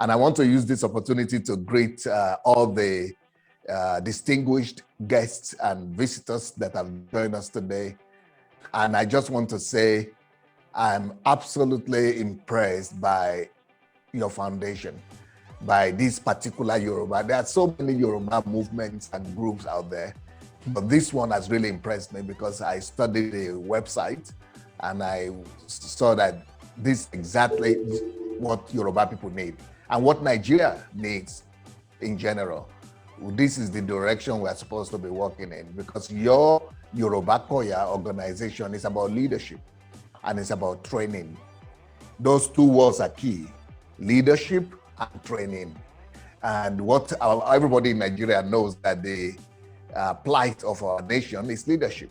And I want to use this opportunity to greet all the distinguished guests and visitors that have joined us today. And I just want to say, I'm absolutely impressed by your foundation, by this particular Yoruba. There are so many Yoruba movements and groups out there, but this one has really impressed me because I studied the website and I saw that this is exactly what Yoruba people need and what Nigeria needs in general. This is the direction we're supposed to be working in, because your Yoruba Koya organization is about leadership and it's about training. Those two words are key: leadership and training. And what everybody in Nigeria knows, that the plight of our nation is leadership.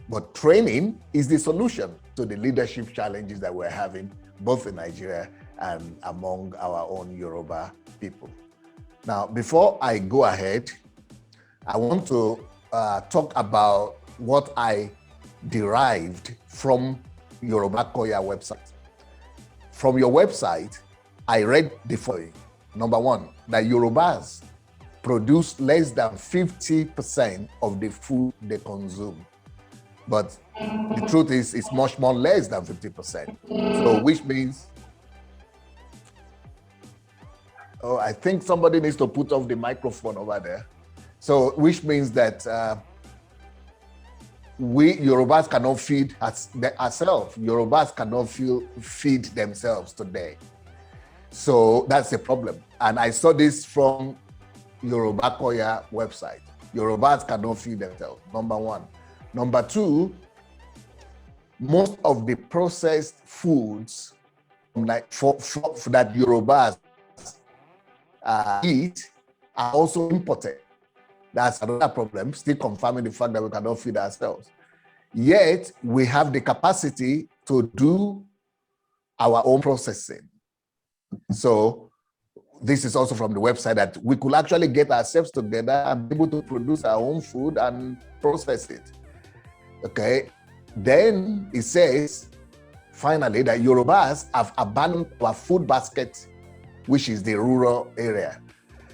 But training is the solution to the leadership challenges that we're having, both in Nigeria and among our own Yoruba people. Now, before I go ahead, I want to talk about what I derived from Yoruba Koya website. From your website, I read the following. Number one, that Yorubas produce less than 50% of the food they consume. But the truth is, it's much more less than 50%. So which means, oh, I think somebody needs to put off the microphone over there. So which means that we Yorubas cannot feed ourselves. Yorubas cannot feed themselves today. So that's the problem. And I saw this from Yoruba Koya website. Yorubas cannot feed themselves, number one. Number two, most of the processed foods that Yorubas eat are also imported. That's another problem, still confirming the fact that we cannot feed ourselves. Yet, we have the capacity to do our own processing. So, this is also from the website, that we could actually get ourselves together and be able to produce our own food and process it. Okay? Then it says, finally, that Yorubas have abandoned our food basket, which is the rural area.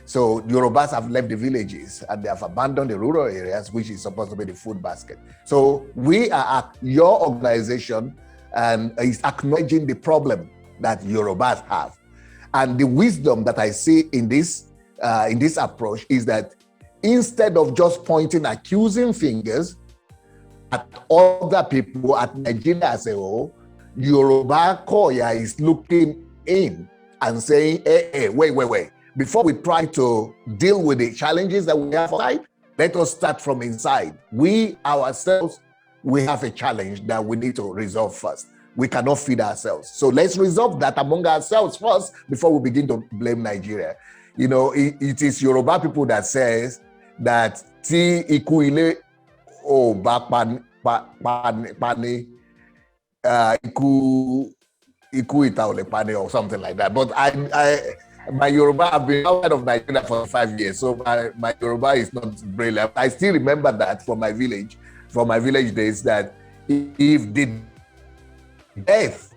So Yorubas have left the villages and they have abandoned the rural areas, which is supposed to be the food basket. So we are, your organization is acknowledging the problem that Yorubas have. And the wisdom that I see in this approach is that instead of just pointing accusing fingers at other people, at Nigeria as a whole, Yoruba Koya is looking in and saying, hey, wait. Before we try to deal with the challenges that we have outside, let us start from inside. We ourselves, we have a challenge that we need to resolve first. We cannot feed ourselves. So let's resolve that among ourselves first before we begin to blame Nigeria. You know, it is Yoruba people that says that ti ikuile o ba pani iku ita ole pani or something like that. But my Yoruba, I've been outside of Nigeria for 5 years, so my Yoruba is not brilliant. I still remember that from my village days, that if the death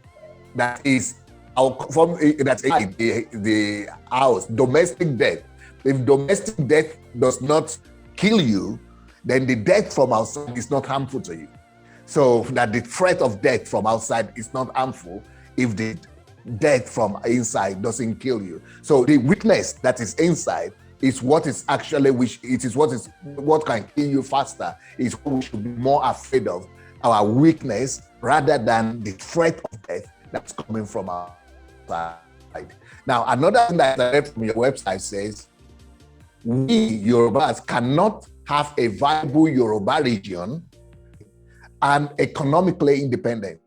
that is the house, domestic death, if domestic death does not kill you, then the death from outside is not harmful to you. So that the threat of death from outside is not harmful if the death from inside doesn't kill you. So the weakness that is inside is what is actually, what can kill you faster, is what we should be more afraid of, our weakness, rather than the threat of death that's coming from outside. Now, another thing that I read from your website says, we Yorubas cannot have a viable Yoruba region and economically independent.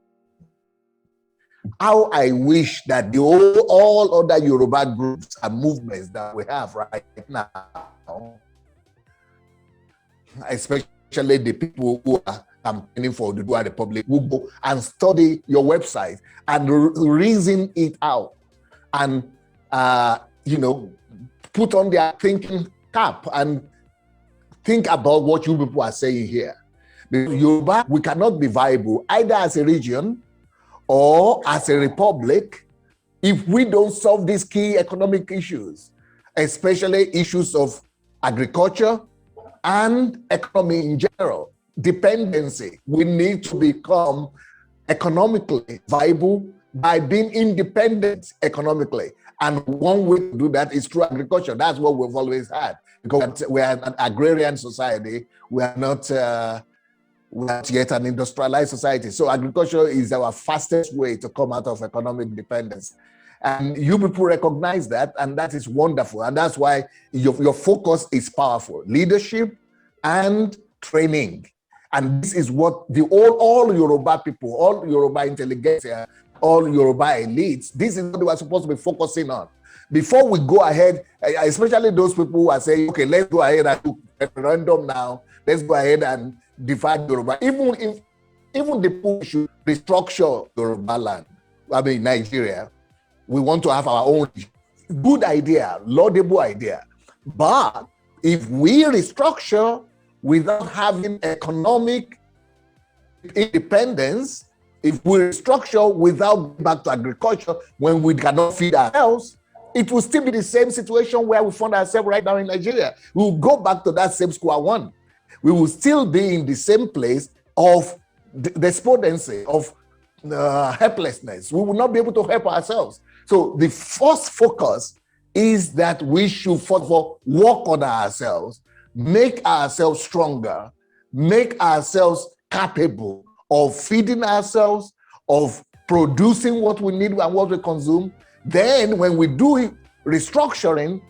How I wish that all other Yoruba groups and movements that we have right now, especially the people who are campaigning for the Dua Republic, will go and study your website and reason it out and, put on their thinking cap and think about what you people are saying here. Because Yoruba, we cannot be viable either as a region or as a republic if we don't solve these key economic issues, especially issues of agriculture and economy in general, dependency, we need to become economically viable by being independent economically. And one way to do that is through agriculture. That's what we've always had, because we're an agrarian society. We're not yet an industrialized society. So agriculture is our fastest way to come out of economic dependence. And you people recognize that, and that is wonderful. And that's why your focus is powerful. Leadership and training. And this is what all Yoruba people, all Yoruba intelligentsia, all Yoruba elites, this is what they were supposed to be focusing on. Before we go ahead, especially those people who are saying, okay, let's go ahead and do a referendum now. Let's go ahead and divide Yoruba. Even the people should restructure Yoruba land. I mean, Nigeria. We want to have our own. Good idea, laudable idea. But if we restructure without having economic independence, if we restructure without going back to agriculture when we cannot feed ourselves, it will still be the same situation where we find ourselves right now in Nigeria. We will go back to that same square one. We will still be in the same place of despondency, of helplessness. We will not be able to help ourselves. So the first focus is that we should, first of all, work on ourselves, make ourselves stronger, make ourselves capable of feeding ourselves, of producing what we need and what we consume. Then when we do restructuring,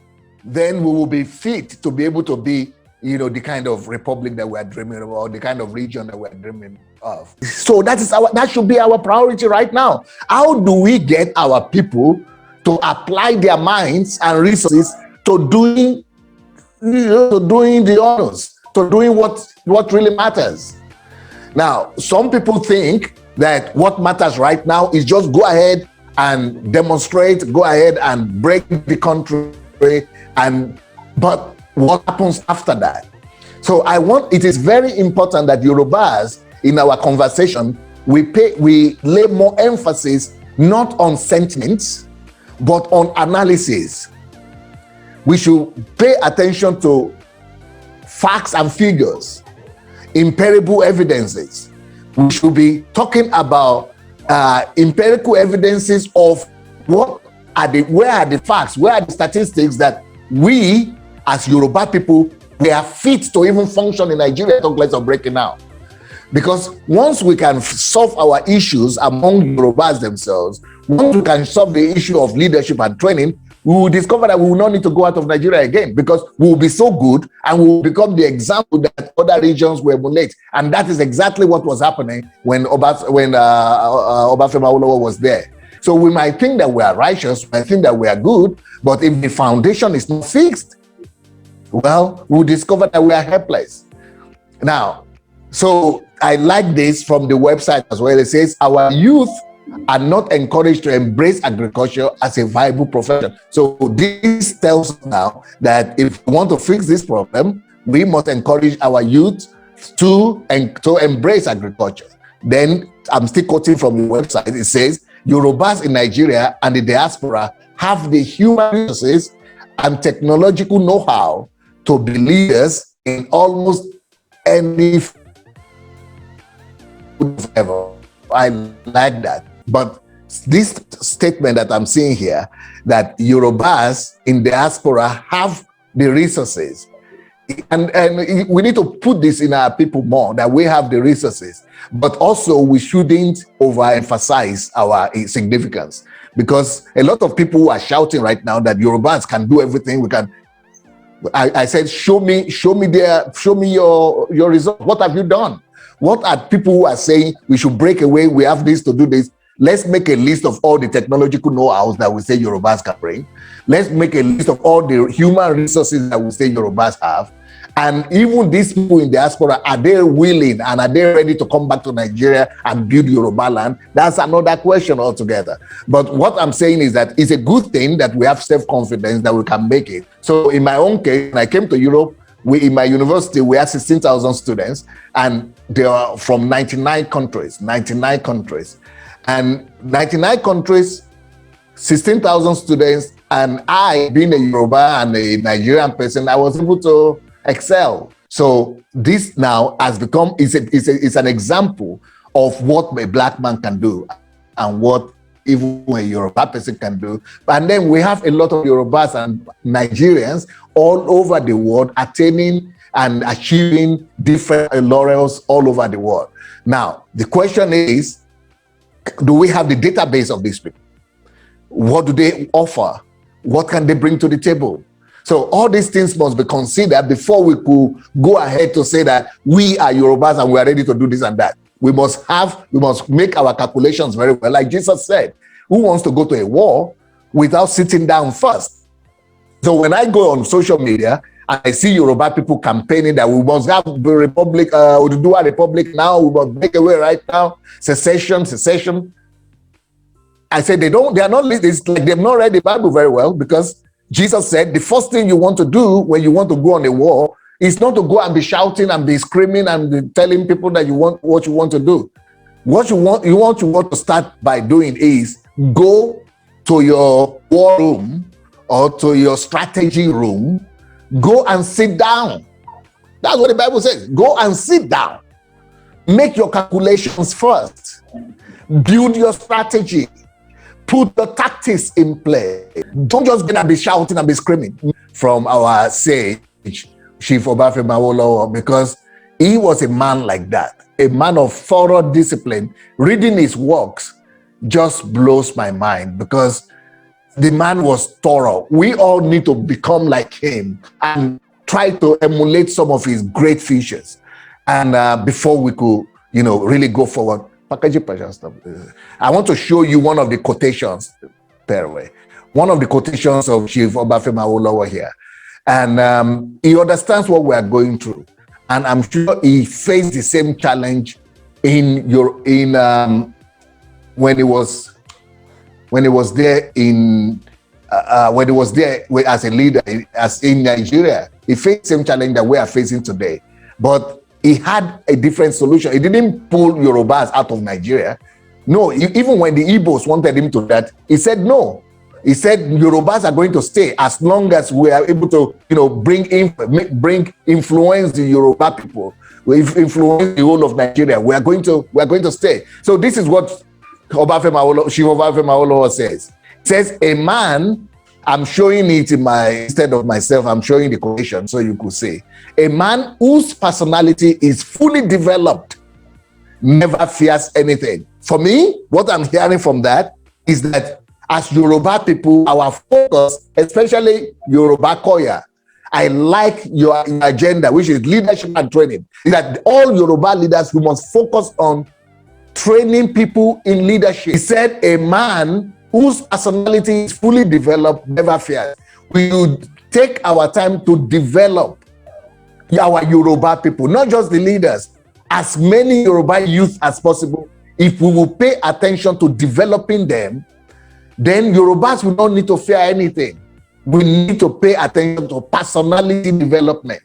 then we will be fit to be able to be, the kind of republic that we're dreaming of, or the kind of region that we're dreaming of. So that should be our priority right now. How do we get our people to apply their minds and resources to doing the honors, to doing what really matters? Now, some people think that what matters right now is just go ahead and demonstrate, go ahead and break the country, but what happens after that? So it is very important that Yorubas, in our conversation, we lay more emphasis not on sentiments, but on analysis. We should pay attention to facts and figures, empirical evidences. We should be talking about empirical evidences of where are the facts, where are the statistics that we as Yoruba people, we are fit to even function in Nigeria, talk less of breaking out. Because once we can solve our issues among Yorubas themselves, once we can solve the issue of leadership and training, we will discover that we will not need to go out of Nigeria again, because we will be so good and we will become the example that other regions will emulate. And that is exactly what was happening when Obafemi Awolowo was there. So we might think that we are righteous, we might think that we are good, but if the foundation is not fixed, well, we'll discover that we are helpless. Now, so I like this from the website as well. It says our youth are not encouraged to embrace agriculture as a viable profession. So this tells us now that if we want to fix this problem, we must encourage our youth to embrace agriculture. Then I'm still quoting from the website. It says Yorubas in Nigeria and the diaspora have the human resources and technological know-how to be leaders in almost any ever. I like that. But this statement that I'm seeing here, that Yorubas in diaspora have the resources, and we need to put this in our people more, that we have the resources, but also we shouldn't overemphasize our significance, because a lot of people are shouting right now that Yorubas can do everything. We can. I said, show me your results. What have you done? What are people who are saying we should break away? We have this to do this. Let's make a list of all the technological know-hows that we say Yorubas can bring. Let's make a list of all the human resources that we say Yorubas have. And even these people in diaspora, are they willing and are they ready to come back to Nigeria and build Yoruba land? That's another question altogether. But what I'm saying is that it's a good thing that we have self-confidence that we can make it. So in my own case, when I came to Europe, in my university, we had 16,000 students, and they are from 99 countries. And 99 countries, 16,000 students, and I, being a Yoruba and a Nigerian person, I was able to excel. So this now has become, it's an example of what a black man can do and what even a Yoruba person can do. And then we have a lot of Yorubas and Nigerians all over the world attaining and achieving different laurels all over the world. Now, the question is, do we have the database of these people? What do they offer? What can they bring to the table? So all these things must be considered before we could go ahead to say that we are Yorubas and we are ready to do this and that. We must make our calculations very well. Like Jesus said, who wants to go to a war without sitting down first? So when I go on social media and I see Yoruba people campaigning that we must have the republic, we do a republic now, we must make away right now, secession. I said they are not, it's like they've not read the Bible very well, because Jesus said the first thing you want to do when you want to go on a war is not to go and be shouting and be screaming and be telling people that you want what you want to do. What you want to start by doing is go to your war room or to your strategy room, go and sit down. That's what the Bible says. Go and sit down. Make your calculations first. Build your strategy. Put the tactics in play. Don't just get and be shouting and be screaming. From our sage, Chief Obafemi Awolowo, because he was a man like that, a man of thorough discipline. Reading his works just blows my mind, because the man was thorough. We all need to become like him and try to emulate some of his great features. And before we could, really go forward, I want to show you one of the quotations, one of the quotations of Chief Obafemi Awolowo here. And he understands what we are going through. And I'm sure he faced the same challenge when he was there as a leader, as in Nigeria. He faced the same challenge that we are facing today. But he had a different solution. He didn't pull Yorubas out of Nigeria. No, even when the Igbos wanted him to do that, he said no. He said Yorubas are going to stay as long as we are able to, influence the Yoruba people. We influence the whole of Nigeria. We are going to stay. So this is what Chief Obafemi Awolowo says. It says, a man, I'm showing it instead of myself, I'm showing the quotation so you could see. A man whose personality is fully developed never fears anything. For me, what I'm hearing from that is that as Yoruba people, our focus, especially Yoruba Koya, I like your agenda, which is leadership and training, is that all Yoruba leaders, we must focus on training people in leadership. He said, a man whose personality is fully developed never fears. We would take our time to develop our Yoruba people, not just the leaders, as many Yoruba youth as possible. If we will pay attention to developing them, then Yorubas will not need to fear anything. We need to pay attention to personality development.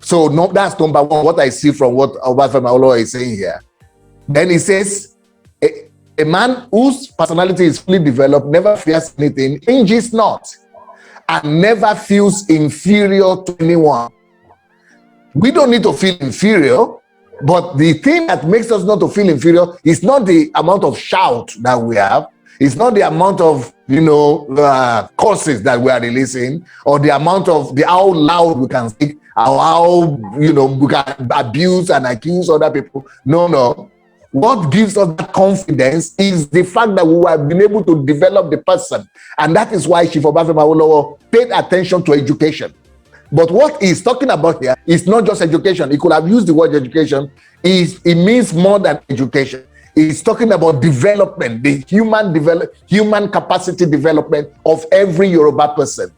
So that's number one, what I see from what Obafemi Awolowo is saying here. Then he says, a man whose personality is fully developed never fears anything, hinges not, and never feels inferior to anyone. We don't need to feel inferior, but the thing that makes us not to feel inferior is not the amount of shout that we have. It's not the amount of, curses that we are releasing, or the amount of how loud we can speak, or how, we can abuse and accuse other people. No. What gives us that confidence is the fact that we have been able to develop the person. And that is why Chief Obafemi Awolowo paid attention to education. But what he's talking about here is not just education. He could have used the word education. It means more than education. He's talking about development, the human capacity development of every Yoruba person.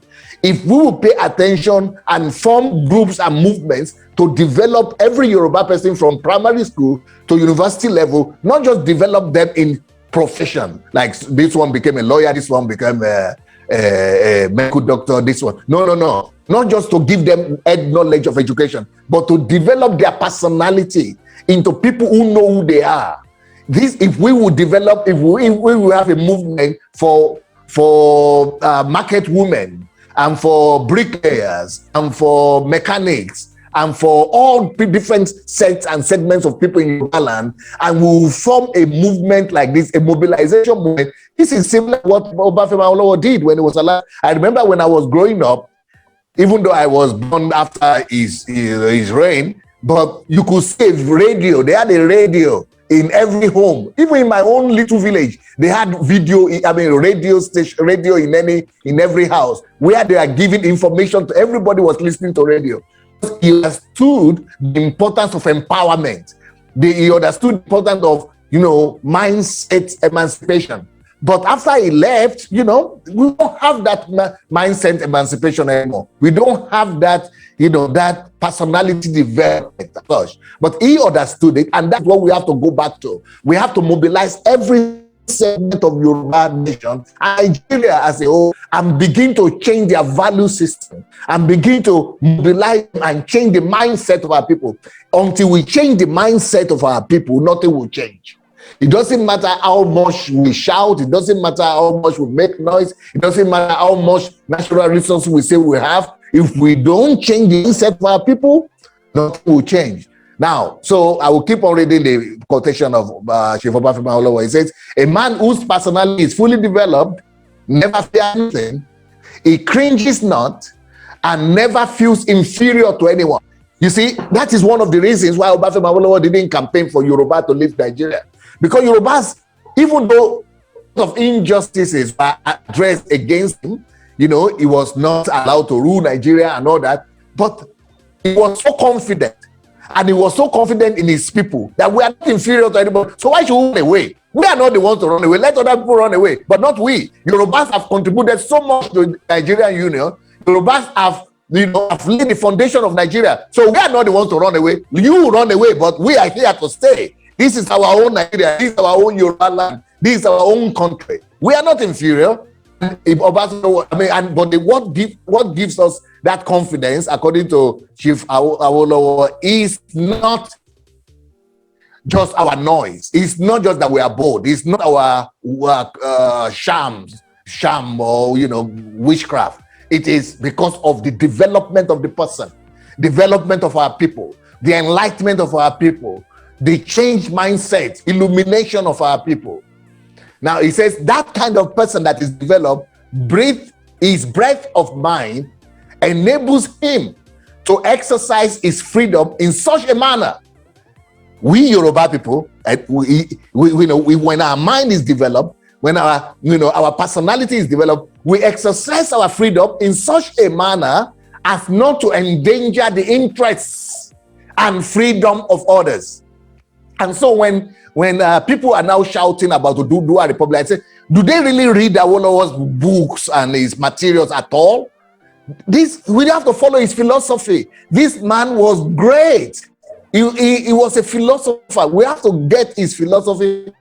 If we will pay attention and form groups and movements to develop every Yoruba person from primary school to university level, not just develop them in profession, like this one became a lawyer, this one became a medical doctor, this one. No. Not just to give them head knowledge of education, but to develop their personality into people who know who they are, This, if we would develop, if we will have a movement for market women and for bricklayers and for mechanics and for all different sects and segments of people in Yoruba land, and we will form a movement like this, a mobilization movement. This is similar to what Obafemi Awolowo did when he was alive. I remember when I was growing up, even though I was born after his reign, but you could see a radio. They had a radio in every home. Even in my own little village, they had radio station, radio in every house, where they are giving information to everybody. Was listening to radio. He understood the importance of empowerment. He understood the importance of, mindset emancipation. But after he left, we don't have that mindset emancipation anymore. We don't have that, that personality development. But he understood it, and that's what we have to go back to. We have to mobilize every segment of Yoruba nation, Nigeria as a whole, and begin to change their value system, and begin to mobilize and change the mindset of our people. Until we change the mindset of our people, nothing will change. It doesn't matter how much we shout. It doesn't matter how much we make noise. It doesn't matter how much natural resources we say we have. If we don't change the mindset of our people, nothing will change. Now, so I will keep on reading the quotation of Chief Obafemi Awolowo. He says, a man whose personality is fully developed never fears anything, he cringes not, and never feels inferior to anyone. You see, that is one of the reasons why Obafemi Awolowo didn't campaign for Yoruba to leave Nigeria. Because Yorubas, even though of injustices were addressed against him, he was not allowed to rule Nigeria and all that, but he was so confident. And he was so confident in his people that we are not inferior to anybody. So why should we run away? We are not the ones to run away. Let other people run away, but not we. Yorubas have contributed so much to the Nigerian Union. Yorubas have, have laid the foundation of Nigeria. So we are not the ones to run away. You run away, but we are here to stay. This is our own Nigeria. This is our own Yoruba land. This is our own country. We are not inferior. But what gives us that confidence, according to Chief Awolowo, is not just our noise. It's not just that we are bold. It's not our sham or witchcraft. It is because of the development of the person, development of our people, the enlightenment of our people, the change mindset, illumination of our people. Now, he says that kind of person that is developed, his breadth of mind enables him to exercise his freedom in such a manner. We Yoruba people, when our mind is developed, when our personality is developed, we exercise our freedom in such a manner as not to endanger the interests and freedom of others. And so when people are now shouting about Oduduwa Republic, I say, do they really read Awolowo's books and his materials at all? We have to follow his philosophy. This man was great. He was a philosopher. We have to get his philosophy.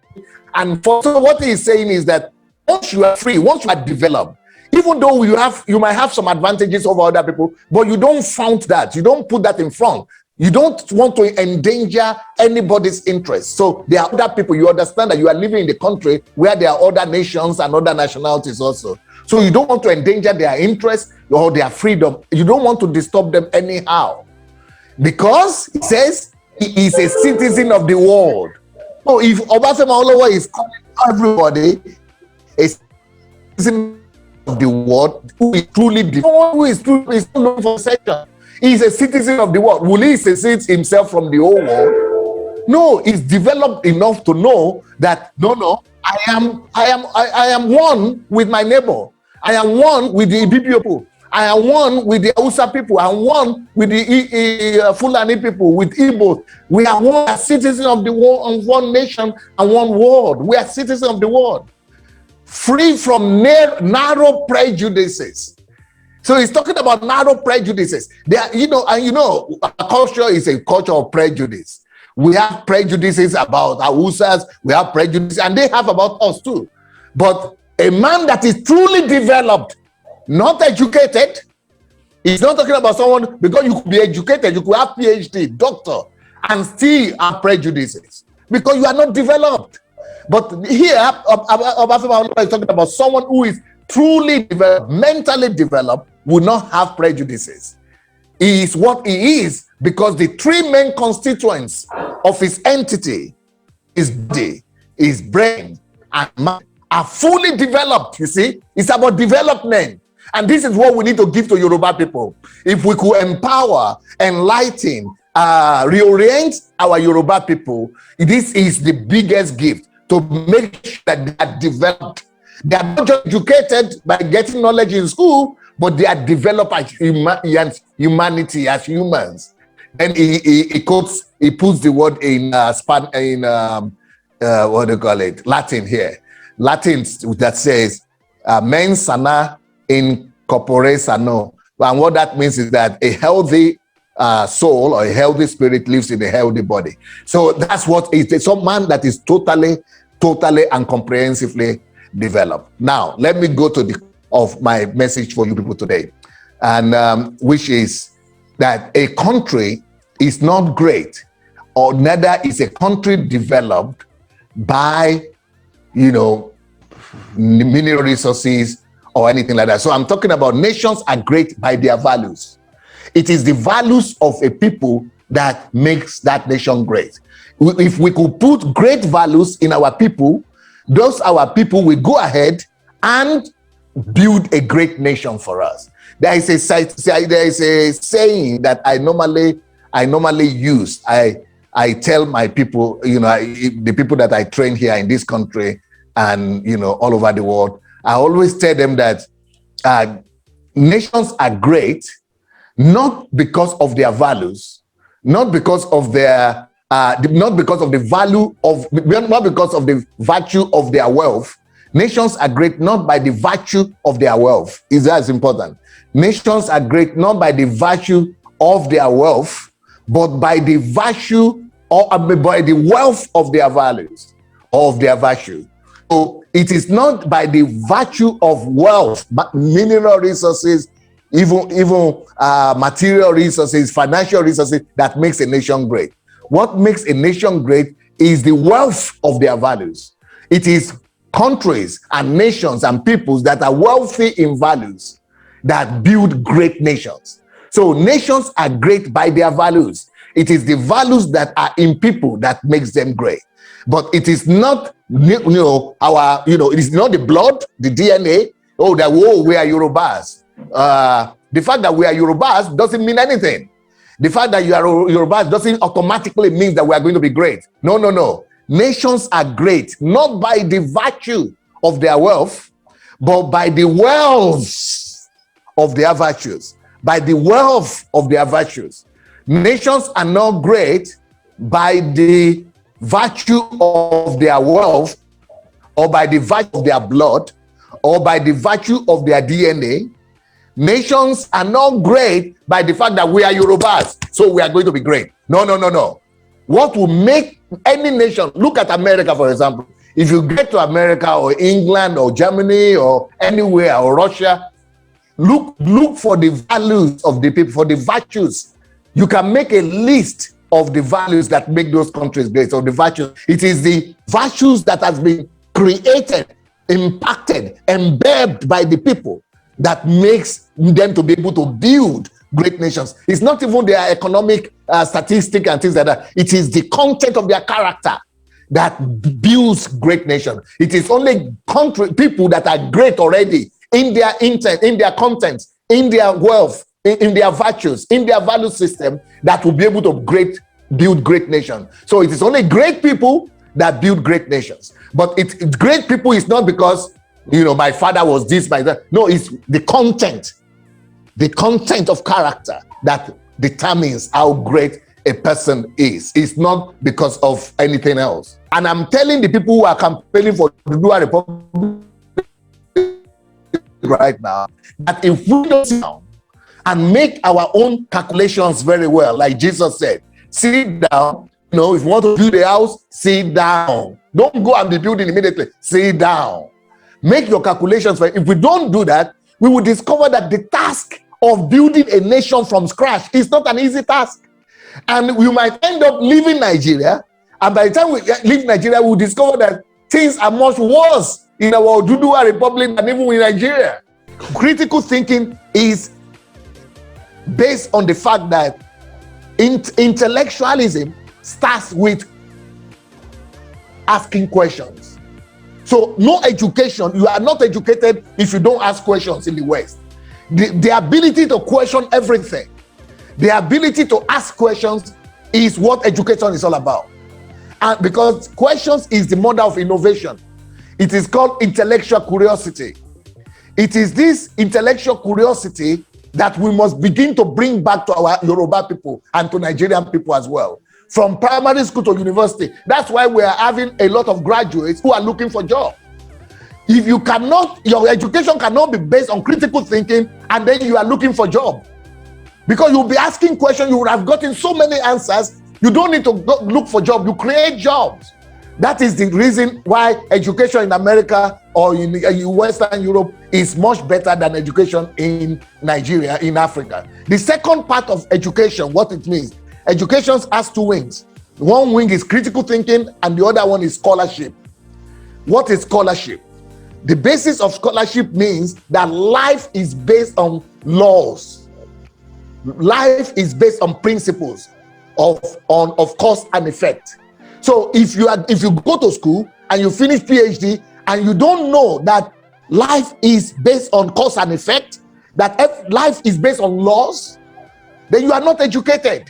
And so what he's saying is that once you are free, once you are developed, even though you might have some advantages over other people, but you don't flaunt that. You don't put that in front. You don't want to endanger anybody's interest. So there are other people. You understand that you are living in the country where there are other nations and other nationalities also. So you don't want to endanger their interests or their freedom. You don't want to disturb them anyhow. Because it says he is a citizen of the world. So if Obafemi Awolowo is calling everybody a citizen of the world, who is truly different, who is truly known for section, he is a citizen of the world. Will he secede himself from the whole world? No, he's developed enough to know that I am one with my neighbor. I am one with the Ibibio people. I am one with the Hausa people. I am one with the Fulani people, with Igbo. We are one citizens of the world, of one nation and one world. We are citizens of the world, free from narrow prejudices. So he's talking about narrow prejudices. Our culture is a culture of prejudice. We have prejudices about Hausas, we have prejudices, and they have about us too. But a man that is truly developed, not educated, he's not talking about someone, because you could be educated, you could have PhD, doctor, and still have prejudices, because you are not developed. But here, Obafemi is talking about someone who is truly developed, mentally developed, will not have prejudices. He is what he is because the three main constituents of his entity, his body, his brain, and mind are fully developed. You see, it's about development. And this is what we need to give to Yoruba people. If we could empower, enlighten, reorient our Yoruba people, this is the biggest gift, to make sure that they are developed. They are not just educated by getting knowledge in school, but they are developed as humanity, as humans. Then he puts the word in what do you call it? Latin here. Latin that says mens sana in corpore sano. And what that means is that a healthy soul or a healthy spirit lives in a healthy body. So that's what it is. Some man that is totally and comprehensively developed. Now, let me go to the of my message for you people today, and which is that a country is not great, or neither is a country developed by, mineral resources or anything like that. So I'm talking about nations are great by their values. It is the values of a people that makes that nation great. If we could put great values in our people, those our people will go ahead and build a great nation for us. There is a saying that I normally use. I tell my people, the people that I train here in this country and all over the world, I always tell them that nations are great not because of their values, not because of the virtue of their wealth. Nations are great not by the virtue of their wealth. Is that important? Nations are great not by the virtue of their wealth, but by the virtue or by the wealth of their values, of their virtue. So it is not by the virtue of wealth, but mineral resources, even material resources, financial resources, that makes a nation great. What makes a nation great is the wealth of their values. It is countries and nations and peoples that are wealthy in values that build great nations. So nations are great by their values. It is the values that are in people that makes them great. But it is not, it is not the blood, the DNA. We are Yorubas. The fact that we are Yorubas doesn't mean anything. The fact that you are Yorubas doesn't automatically mean that we are going to be great. No. Nations are great not by the virtue of their wealth, but by the wealth of their virtues. By the wealth of their virtues. Nations are not great by the virtue of their wealth, or by the virtue of their blood, or by the virtue of their DNA. Nations are not great by the fact that we are Yorubas, so we are going to be great. No. What will make any nation, look at America, for example. If you get to America or England or Germany or anywhere, or Russia, look for the values of the people, for the virtues. You can make a list of the values that make those countries great, or the virtues. It is the virtues that has been created, impacted, embedded by the people that makes them to be able to build great nations. It's not even their economic statistic and things like that. It is the content of their character that builds great nations. It is only people that are great already in their intent, in their content, in their wealth, in their virtues, in their value system, that will be able to build great nations. So it is only great people that build great nations. But it's great people is not because my father was this, my that. No, it's the content of character that determines how great a person is. It's not because of anything else. And I'm telling the people who are campaigning for the Dua Republic right now, that if we don't sit down and make our own calculations very well, like Jesus said, sit down. If you want to build a house, sit down. Don't go and be building immediately. Sit down. Make your calculations. If we don't do that, we will discover that the task of building a nation from scratch is not an easy task. And we might end up leaving Nigeria. And by the time we leave Nigeria, we'll discover that things are much worse in our Oduduwa Republic than even in Nigeria. Critical thinking is based on the fact that intellectualism starts with asking questions. So no education, you are not educated if you don't ask questions in the West. The ability to question everything, the ability to ask questions is what education is all about. And because questions is the mother of innovation. It is called intellectual curiosity. It is this intellectual curiosity that we must begin to bring back to our Yoruba people and to Nigerian people as well. From primary school to university. That's why we are having a lot of graduates who are looking for jobs. If you cannot, your education cannot be based on critical thinking and then you are looking for job. Because you'll be asking questions, you would have gotten so many answers, you don't need to look for job, you create jobs. That is the reason why education in America or in Western Europe is much better than education in Nigeria, in Africa. The second part of education, what it means, education has two wings. One wing is critical thinking and the other one is scholarship. What is scholarship? The basis of scholarship means that life is based on laws. Life is based on principles of cause and effect. So if you go to school and you finish PhD and you don't know that life is based on cause and effect, that life is based on laws, then you are not educated.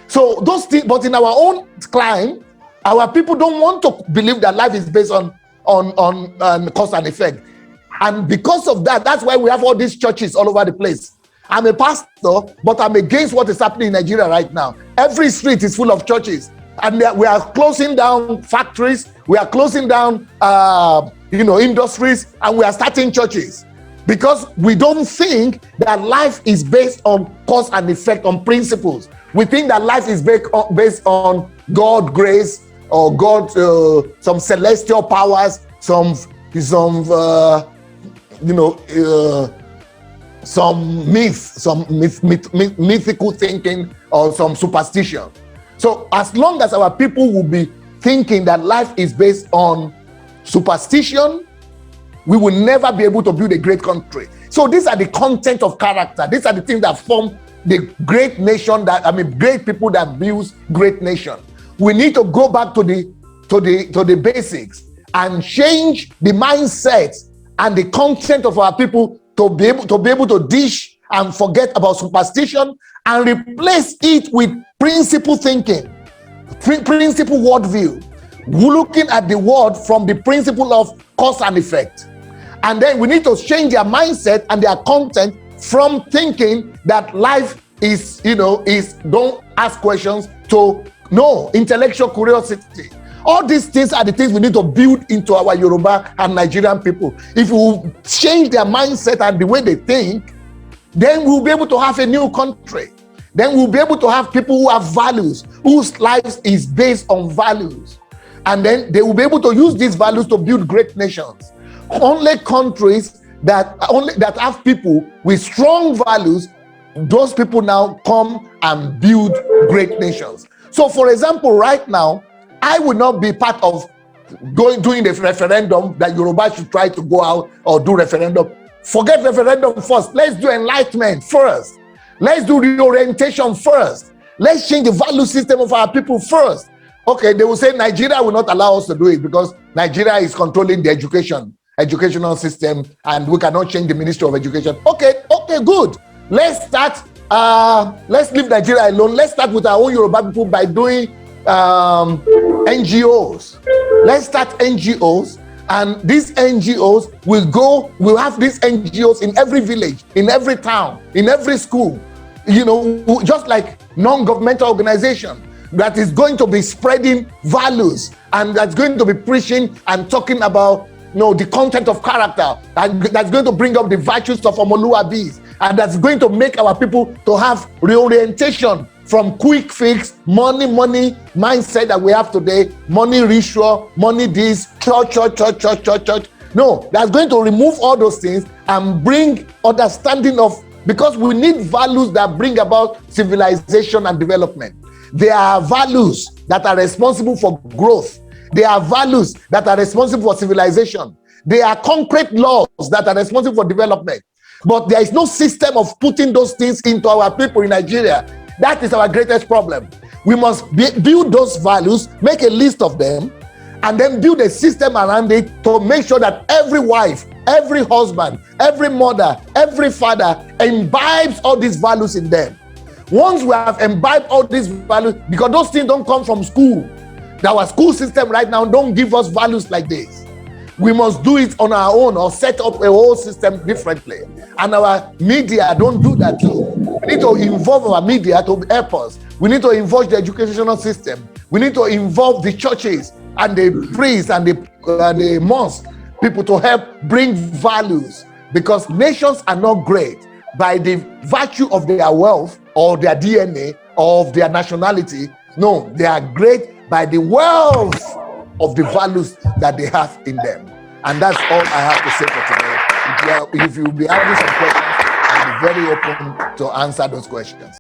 So those things, but in our own climate, our people don't want to believe that life is based on cause and effect. And because of that, that's why we have all these churches all over the place. I'm a pastor, but I'm against what is happening in Nigeria right now. Every street is full of churches. And we are closing down factories, we are closing down industries, and we are starting churches. Because we don't think that life is based on cause and effect, on principles. We think that life is based on God's grace or God, some celestial powers, some myth, some mythical thinking, or some superstition. So as long as our people will be thinking that life is based on superstition, we will never be able to build a great country. So these are the content of character. These are the things that form the great nation, great people that builds great nation. We need to go back to the basics and change the mindset and the content of our people to be able to dish and forget about superstition and replace it with principle thinking, principle worldview, looking at the world from the principle of cause and effect. And then we need to change their mindset and their content from thinking that life is don't ask questions to no, intellectual curiosity. All these things are the things we need to build into our Yoruba and Nigerian people. If we change their mindset and the way they think, then we'll be able to have a new country. Then we'll be able to have people who have values, whose lives is based on values. And then they will be able to use these values to build great nations. Only countries that have people with strong values, those people now come and build great nations. So for example, right now, I would not be part of doing the referendum that Yoruba should try to go out or do referendum. Forget referendum first. Let's do enlightenment first. Let's do reorientation first. Let's change the value system of our people first. Okay, they will say Nigeria will not allow us to do it because Nigeria is controlling the educational system and we cannot change the Ministry of Education. Okay, good. Let's start, let's leave Nigeria alone. Let's start with our own Yoruba people by doing NGOs. Let's start NGOs, and these NGOs we'll have these NGOs in every village, in every town, in every school, just like non-governmental organization that is going to be spreading values and that's going to be preaching and talking about the content of character, and that's going to bring up the virtues of Omoluabis, and that's going to make our people to have reorientation from quick fix, money mindset that we have today, money ritual, money this, church. No, that's going to remove all those things and bring understanding of, because we need values that bring about civilization and development. There are values that are responsible for growth. They are values that are responsible for civilization. They are concrete laws that are responsible for development. But there is no system of putting those things into our people in Nigeria. That is our greatest problem. We must build those values, make a list of them, and then build a system around it to make sure that every wife, every husband, every mother, every father imbibes all these values in them. Once we have imbibed all these values, because those things don't come from school. Our school system right now don't give us values like this. We must do it on our own or set up a whole system differently. And our media don't do that too. We need to involve our media to help us. We need to involve the educational system. We need to involve the churches and the priests and the mosques, people to help bring values, because nations are not great by the virtue of their wealth or their DNA or of their nationality. No, they are great by the wealth of the values that they have in them. And that's all I have to say for today. If you'll be having some questions, I'll be very open to answer those questions.